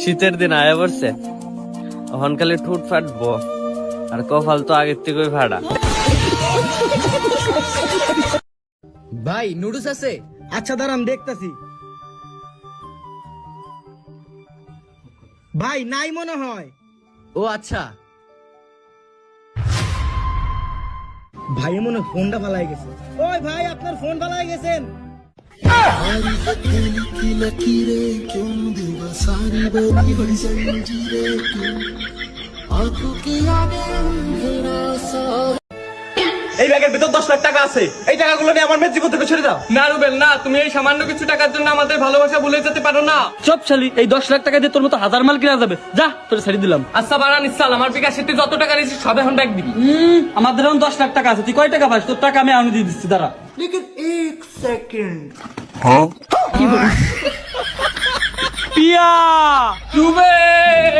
শীতের দিন আয়া পড়ছে, এখন খালি ঠোঁট ফাটবো আর কপাল তো আগের থেকে ফাটা। ভাই নুডলস আছে? আচ্ছা দাঁড়ান দেখতাছি। ভাই নাই মনে হয়। ও আচ্ছা। ভাই মনে হয় ফোনটা ফালাই গেছে। ওই ভাই আপনার ফোন ফালাই গেছেন। এই ব্যাগের ভিতর 10 লাখ টাকা আছে, এই টাকাগুলো নিয়ে আমার মেয়ের জীবন থেকে ছেড়ে দাও। না রুবেল না, তুমি এই সামান্য কিছু টাকার জন্য আমাদের ভালোবাসা ভুলে যেতে পারো না। চপ শালি, এই 10 লাখ টাকা দিয়ে তোর মতো হাজার মাল কিনা যাবে। যা, তোর ছেড়ে দিলাম। আচ্ছা বারান ইসাল, আমার বিকাশে তুই যত টাকা নিয়েছিস সব এখন ব্যাগ দিবি। আমাদের এখন 10 লাখ টাকা আছে, তুই কয় টাকা পাস? তোর টাকা আমি আনি দিয়ে দিচ্ছি, দাঁড়া। পিয়া রুবেল